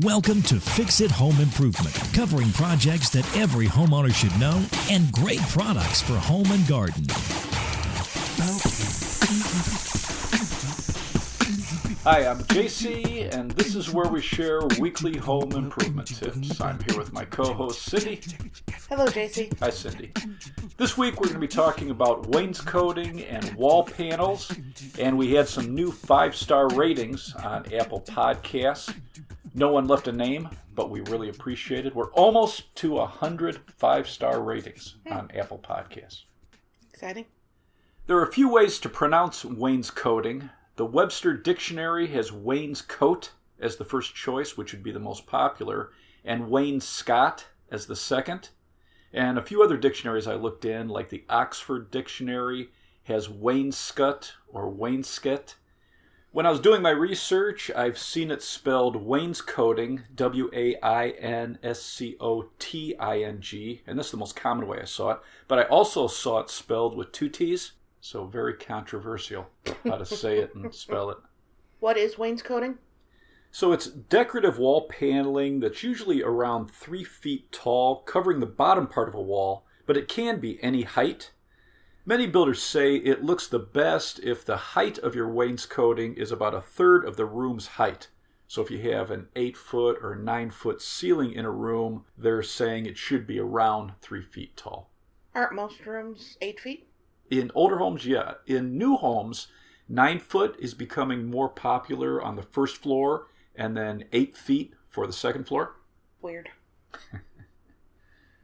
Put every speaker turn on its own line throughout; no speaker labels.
Welcome to Fix It Home Improvement, covering projects that every homeowner should know and great products for home and garden.
Hi, I'm JC, and this is where we share weekly home improvement tips. I'm here with my co-host, Cindy.
Hello, JC.
Hi, Cindy. This week we're going to be talking about wainscoting and wall panels, and we had some new 5-star ratings on Apple Podcasts. No one left a name, but we really appreciate it. We're almost to 100 5-star ratings on Apple Podcasts.
Exciting.
There are a few ways to pronounce wainscoting. The Webster Dictionary has wainscot as the first choice, which would be the most popular, and wainscot as the second. And a few other dictionaries I looked in, like the Oxford Dictionary, has wainscot or wainscot. When I was doing my research, I've seen it spelled wainscoting, W-A-I-N-S-C-O-T-I-N-G, and this is the most common way I saw it. But I also saw it spelled with 2 T's, so very controversial how to say it and spell it.
What is wainscoting?
So it's decorative wall paneling that's usually around 3 feet tall, covering the bottom part of a wall, but it can be any height. Many builders say it looks the best if the height of your wainscoting is about a third of the room's height. So if you have an 8-foot or 9-foot ceiling in a room, they're saying it should be around 3 feet tall.
Aren't most rooms 8 feet?
In older homes, yeah. In new homes, 9-foot is becoming more popular on the first floor, and then 8 feet for the second floor.
Weird.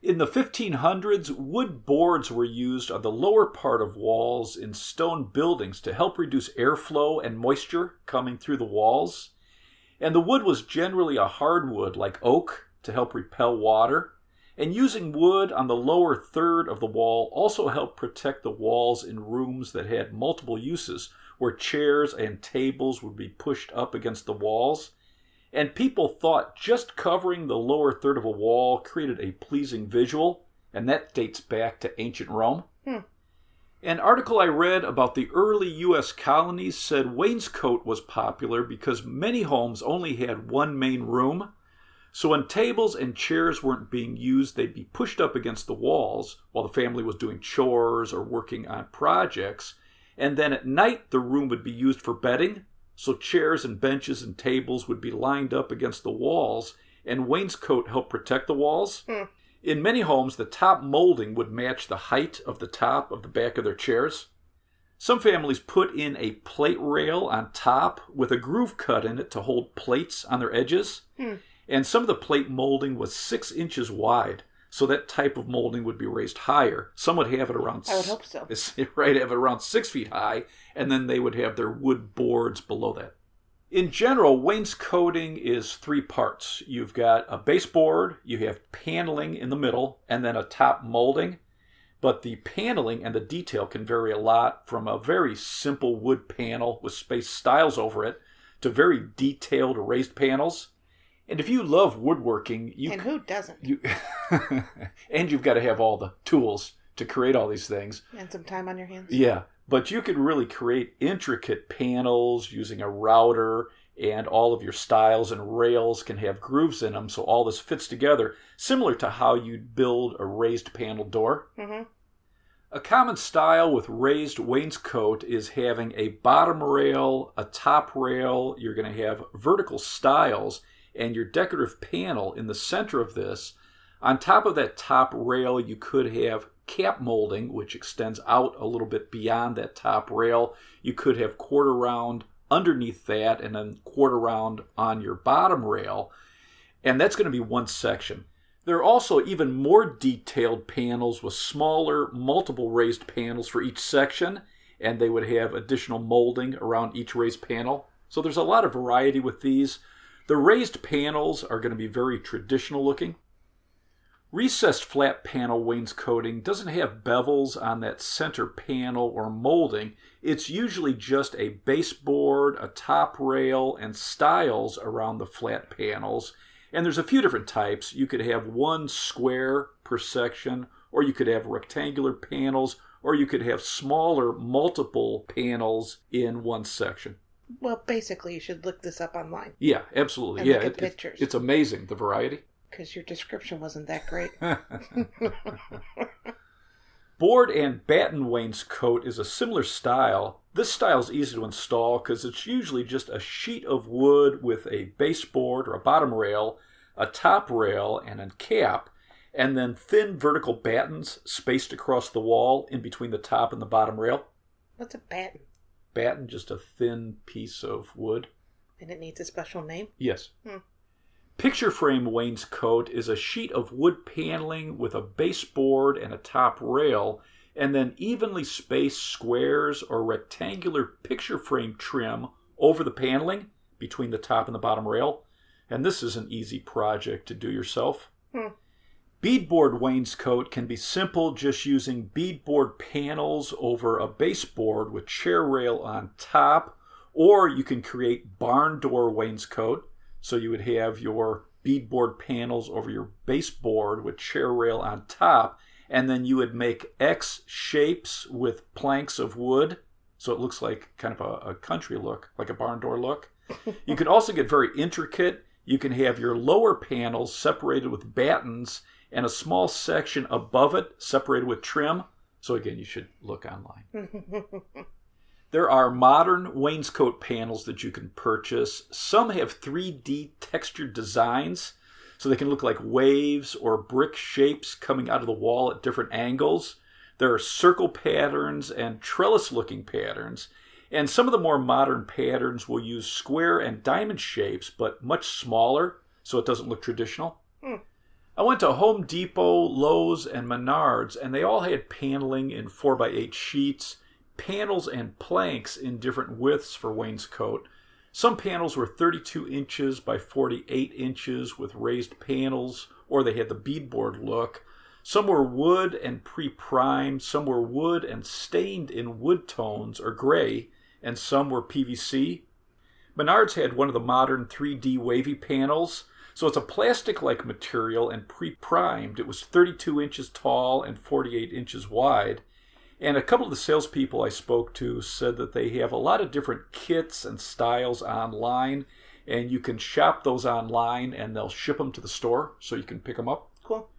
In the 1500s, wood boards were used on the lower part of walls in stone buildings to help reduce airflow and moisture coming through the walls. And the wood was generally a hardwood like oak to help repel water. And using wood on the lower third of the wall also helped protect the walls in rooms that had multiple uses, where chairs and tables would be pushed up against the walls. And people thought just covering the lower third of a wall created a pleasing visual, and that dates back to ancient Rome. An article I read about the early U.S. colonies said wainscot was popular because many homes only had one main room. So when tables and chairs weren't being used, they'd be pushed up against the walls while the family was doing chores or working on projects. And then at night, the room would be used for bedding. So chairs and benches and tables would be lined up against the walls, and wainscot helped protect the walls. In many homes, the top molding would match the height of the top of the back of their chairs. Some families put in a plate rail on top with a groove cut in it to hold plates on their edges. And some of the plate molding was 6 inches wide, so that type of molding would be raised higher. Some would have it around...
I would hope so.
Right, have it around 6 feet high, and then they would have their wood boards below that. In general, wainscoting is 3 parts. You've got a baseboard, you have paneling in the middle, and then a top molding. But the paneling and the detail can vary a lot, from a very simple wood panel with spaced stiles over it to very detailed raised panels. And if you love woodworking,
and who doesn't?
And you've got to have all the tools to create all these things.
And some time on your hands.
Yeah, but you could really create intricate panels using a router, and all of your stiles and rails can have grooves in them, so all this fits together, similar to how you'd build a raised panel door. A common style with raised wainscot is having a bottom rail, a top rail. You're going to have vertical stiles, and your decorative panel in the center of this. On top of that top rail, you could have cap molding, which extends out a little bit beyond that top rail. You could have quarter round underneath that, and then quarter round on your bottom rail. And that's going to be one section. There are also even more detailed panels with smaller, multiple raised panels for each section, and they would have additional molding around each raised panel. So there's a lot of variety with these. The raised panels are going to be very traditional looking. Recessed flat panel wainscoting doesn't have bevels on that center panel or molding. It's usually just a baseboard, a top rail, and stiles around the flat panels. And there's a few different types. You could have one square per section, or you could have rectangular panels, or you could have smaller multiple panels in one section.
Well, basically, you should look this up online.
Yeah, absolutely.
And
yeah,
look at pictures.
It's amazing, the variety.
Because your description wasn't that great.
Board and batten wainscot is a similar style. This style is easy to install because it's usually just a sheet of wood with a baseboard or a bottom rail, a top rail, and a cap, and then thin vertical battens spaced across the wall in between the top and the bottom rail.
What's a batten?
Batten, just a thin piece of wood.
And it needs a special name?
Yes. Picture frame wainscot is a sheet of wood paneling with a baseboard and a top rail, and then evenly spaced squares or rectangular picture frame trim over the paneling between the top and the bottom rail. And this is an easy project to do yourself. Beadboard wainscot can be simple, just using beadboard panels over a baseboard with chair rail on top, or you can create barn door wainscot. So you would have your beadboard panels over your baseboard with chair rail on top, and then you would make X shapes with planks of wood, so it looks like kind of a country look, like a barn door look. You can also get very intricate. You can have your lower panels separated with battens and a small section above it separated with trim. So again, you should look online. There are modern wainscot panels that you can purchase. Some have 3D textured designs, so they can look like waves or brick shapes coming out of the wall at different angles. There are circle patterns and trellis-looking patterns, and some of the more modern patterns will use square and diamond shapes, but much smaller, so it doesn't look traditional. I went to Home Depot, Lowe's, and Menards, and they all had paneling in 4x8 sheets, panels and planks in different widths for wainscot. Some panels were 32 inches by 48 inches with raised panels, or they had the beadboard look. Some were wood and pre-primed, some were wood and stained in wood tones or gray, and some were PVC. Menards had one of the modern 3D wavy panels, so it's a plastic-like material and pre-primed. It was 32 inches tall and 48 inches wide. And a couple of the salespeople I spoke to said that they have a lot of different kits and styles online, and you can shop those online and they'll ship them to the store so you can pick them up.
Cool.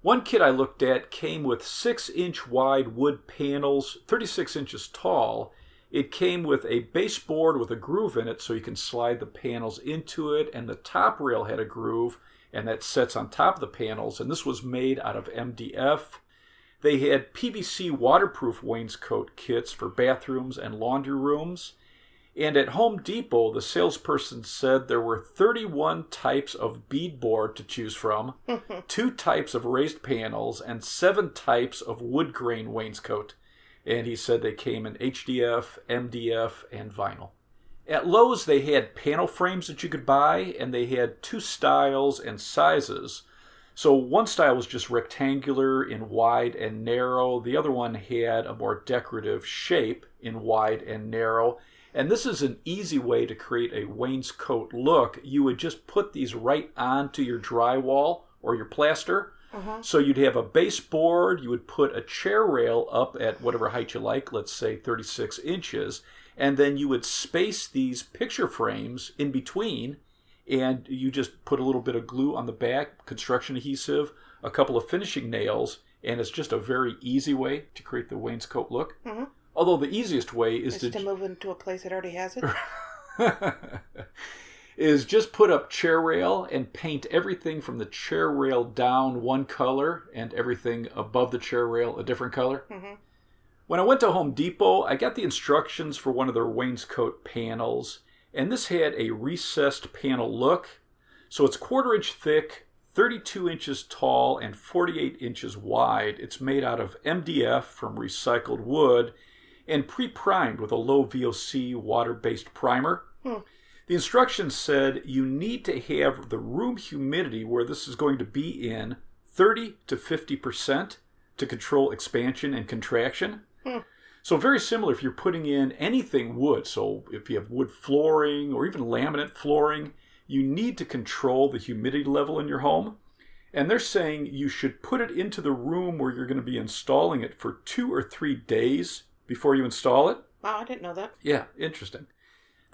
One kit I looked at came with 6-inch wide wood panels, 36 inches tall. It came with a baseboard with a groove in it so you can slide the panels into it, and the top rail had a groove, and that sets on top of the panels, and this was made out of MDF. They had PVC waterproof wainscot kits for bathrooms and laundry rooms. And at Home Depot, the salesperson said there were 31 types of beadboard to choose from, 2 types of raised panels, and 7 types of wood grain wainscot. And he said they came in HDF, MDF, and vinyl. At Lowe's, they had panel frames that you could buy, and they had 2 styles and sizes. So one style was just rectangular in wide and narrow. The other one had a more decorative shape in wide and narrow. And this is an easy way to create a wainscot look. You would just put these right onto your drywall or your plaster. So you'd have a baseboard. You would put a chair rail up at whatever height you like, let's say 36 inches. And then you would space these picture frames in between, and you just put a little bit of glue on the back, construction adhesive, a couple of finishing nails, and it's just a very easy way to create the wainscot look. Although the easiest way is
to move into a place that already has it.
Is just put up chair rail and paint everything from the chair rail down one color and everything above the chair rail a different color. When I went to Home Depot, I got the instructions for one of their wainscot panels, and this had a recessed panel look. So it's 1/4 inch thick, 32 inches tall, and 48 inches wide. It's made out of MDF from recycled wood and pre-primed with a low VOC water-based primer. The instructions said you need to have the room humidity where this is going to be in 30 to 50% to control expansion and contraction. So very similar if you're putting in anything wood. So if you have wood flooring or even laminate flooring, you need to control the humidity level in your home. And they're saying you should put it into the room where you're going to be installing it for 2 or 3 days before you install it.
Wow, I didn't know that.
Yeah, interesting.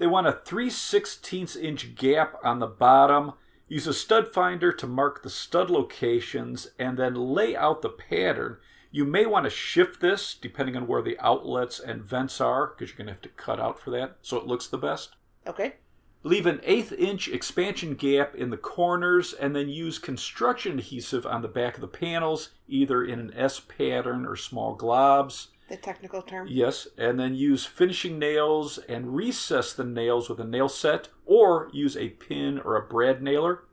They want a 3/16" gap on the bottom. Use a stud finder to mark the stud locations and then lay out the pattern. You may want to shift this depending on where the outlets and vents are, because you're going to have to cut out for that so it looks the best.
Okay.
Leave an 1/8" expansion gap in the corners and then use construction adhesive on the back of the panels, either in an S pattern or small globs.
The technical term?
Yes, and then use finishing nails and recess the nails with a nail set or use a pin or a brad nailer.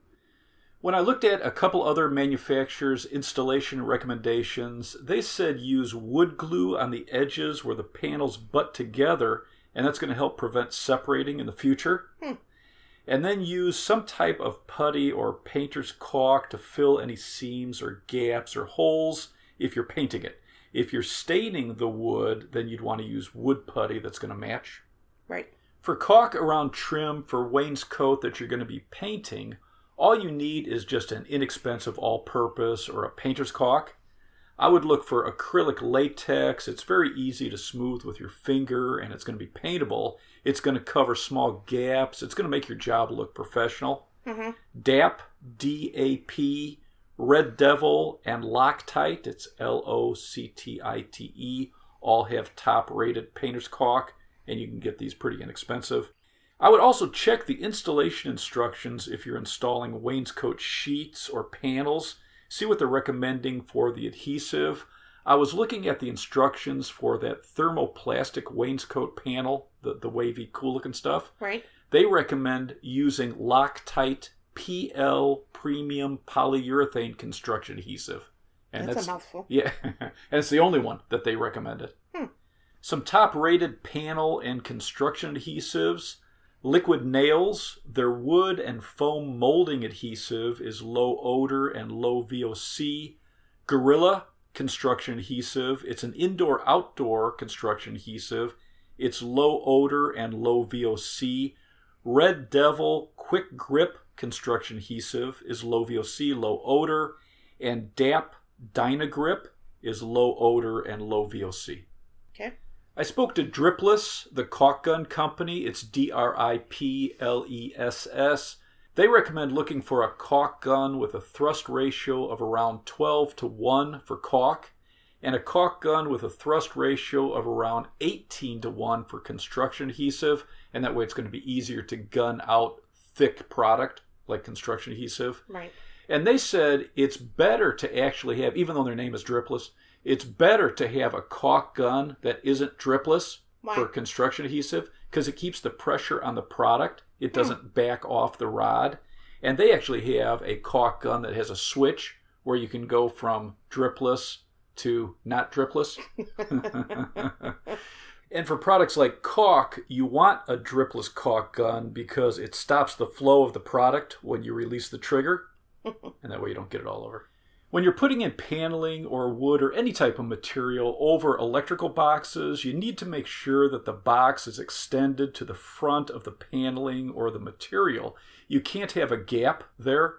When I looked at a couple other manufacturers' installation recommendations, they said use wood glue on the edges where the panels butt together, and that's going to help prevent separating in the future. And then use some type of putty or painter's caulk to fill any seams or gaps or holes if you're painting it. If you're staining the wood, then you'd want to use wood putty that's going to match.
Right.
For caulk around trim for wainscot that you're going to be painting, all you need is just an inexpensive all-purpose or a painter's caulk. I would look for acrylic latex. It's very easy to smooth with your finger, and it's going to be paintable. It's going to cover small gaps. It's going to make your job look professional. DAP, D-A-P, Red Devil, and Loctite, it's L-O-C-T-I-T-E, all have top-rated painter's caulk, and you can get these pretty inexpensive. I would also check the installation instructions if you're installing wainscot sheets or panels. See what they're recommending for the adhesive. I was looking at the instructions for that thermoplastic wainscot panel, the wavy, cool-looking stuff.
Right.
They recommend using Loctite PL Premium Polyurethane Construction Adhesive. And
that's a mouthful.
Yeah, and it's the only one that they recommended. Some top-rated panel and construction adhesives. Liquid Nails, their wood and foam molding adhesive is low odor and low VOC. Gorilla construction adhesive, it's an indoor-outdoor construction adhesive. It's low odor and low VOC. Red Devil Quick Grip construction adhesive is low VOC, low odor. And DAP Dynagrip is low odor and low VOC.
Okay.
I spoke to Dripless, the caulk gun company. It's D-R-I-P-L-E-S-S. They recommend looking for a caulk gun with a thrust ratio of around 12:1 for caulk, and a caulk gun with a thrust ratio of around 18:1 for construction adhesive, and that way it's going to be easier to gun out thick product like construction adhesive.
Right.
And they said it's better to actually have, even though their name is Dripless, it's better to have a caulk gun that isn't dripless for construction adhesive because it keeps the pressure on the product. It doesn't back off the rod. And they actually have a caulk gun that has a switch where you can go from dripless to not dripless. And for products like caulk, you want a dripless caulk gun because it stops the flow of the product when you release the trigger. And that way you don't get it all over. When you're putting in paneling or wood or any type of material over electrical boxes, you need to make sure that the box is extended to the front of the paneling or the material. You can't have a gap there.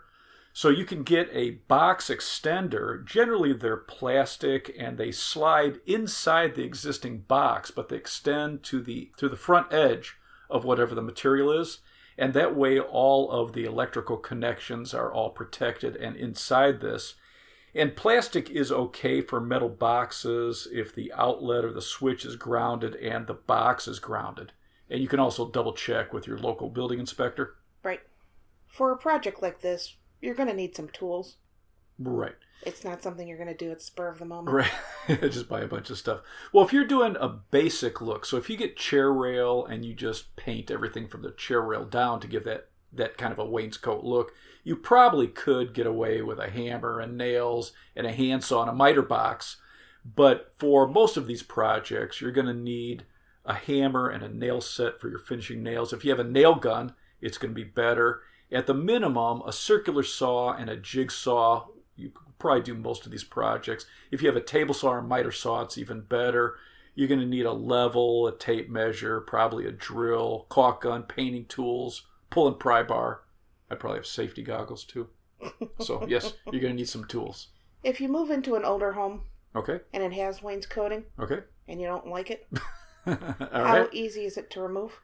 So you can get a box extender. Generally they're plastic and they slide inside the existing box, but they extend to the front edge of whatever the material is. And that way all of the electrical connections are all protected and inside this. And plastic is okay for metal boxes if the outlet or the switch is grounded and the box is grounded. And you can also double check with your local building inspector.
Right. For a project like this, you're going to need some tools.
Right.
It's not something you're going to do at the spur of the moment.
Right. Just buy a bunch of stuff. Well, if you're doing a basic look, so if you get chair rail and you just paint everything from the chair rail down to give that kind of a wainscot look, you probably could get away with a hammer and nails and a handsaw and a miter box. But for most of these projects, you're going to need a hammer and a nail set for your finishing nails. If you have a nail gun, it's going to be better. At the minimum, a circular saw and a jigsaw. You could probably do most of these projects. If you have a table saw or miter saw, it's even better. You're going to need a level, a tape measure, probably a drill, caulk gun, painting tools, pull and pry bar. I probably have safety goggles too. So yes, you're going to need some tools.
If you move into an older home,
okay,
and it has wainscoting,
okay,
and you don't like it,
all
how
right.
easy is it to remove?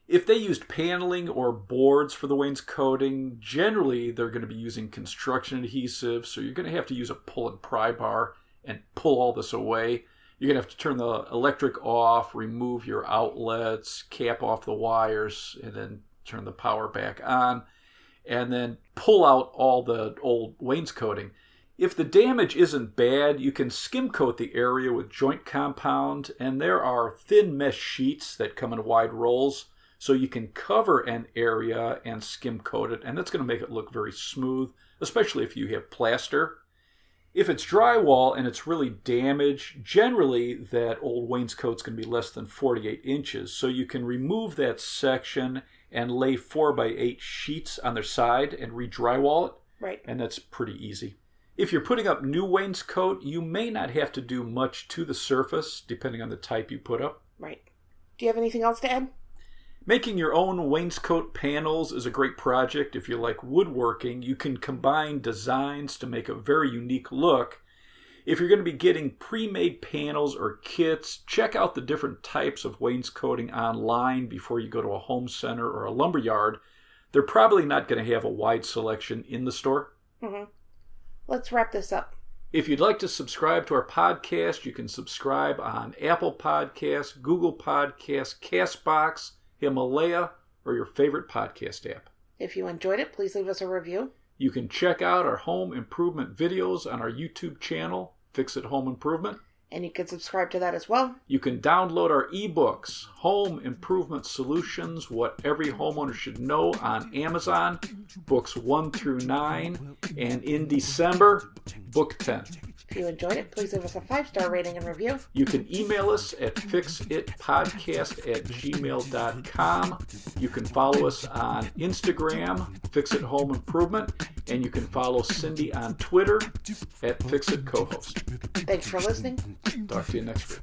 If they used paneling or boards for the wainscoting, generally they're going to be using construction adhesive, so you're going to have to use a pull and pry bar and pull all this away. You're going to have to turn the electric off, remove your outlets, cap off the wires, and then turn the power back on, and then pull out all the old wainscoting. If the damage isn't bad, you can skim coat the area with joint compound, and there are thin mesh sheets that come in wide rolls, so you can cover an area and skim coat it, and that's going to make it look very smooth, especially if you have plaster. If it's drywall and it's really damaged, generally that old wainscot's going to be less than 48 inches, so you can remove that section and lay 4x8 sheets on their side and re-drywall it.
Right.
And that's pretty easy. If you're putting up new wainscot, you may not have to do much to the surface, depending on the type you put up.
Right. Do you have anything else to add?
Making your own wainscot panels is a great project. If you like woodworking, you can combine designs to make a very unique look. If you're going to be getting pre-made panels or kits, check out the different types of wainscoting online before you go to a home center or a lumber yard. They're probably not going to have a wide selection in the store.
Mm-hmm. Let's wrap this up.
If you'd like to subscribe to our podcast, you can subscribe on Apple Podcasts, Google Podcasts, CastBox, Himalaya, or your favorite podcast app.
If you enjoyed it, please leave us a review.
You can check out our home improvement videos on our YouTube channel, Fix It Home Improvement.
And you can subscribe to that as well.
You can download our ebooks, Home Improvement Solutions, What Every Homeowner Should Know, on Amazon, books 1 through 9, and in December, book 10.
If you enjoyed it, please leave us a 5-star rating and review.
You can email us at fixitpodcast@gmail.com. You can follow us on Instagram, Fix It Home Improvement, and you can follow Cindy on Twitter at FixItCohost.
Thanks for listening.
Talk to you next week.